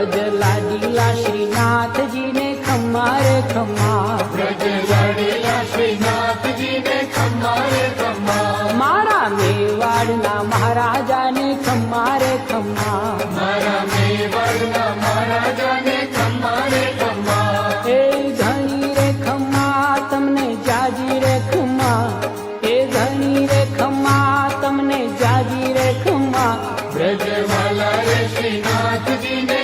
વ્રજ લાડીલા શ્રીનાથજીને ખમ્મા રે ખમ્મા, વ્રજ લાડીલા શ્રીનાથજીને ખમ્મા રે ખમ્મા, મારા મેવાડના મહારાજાને ખમ્મા રે ખમ્મા, મારા મેવાડના મહારાજાને ખમ્મા રે ખમ્મા, એ ઘણી રે ખમ્મા તમને જાજી રે ખમ્મા, એ ઘણી રે ખમ્મા તમને જાજી રે ખમ્મા, વ્રજવાલા રે શ્રીનાથજીને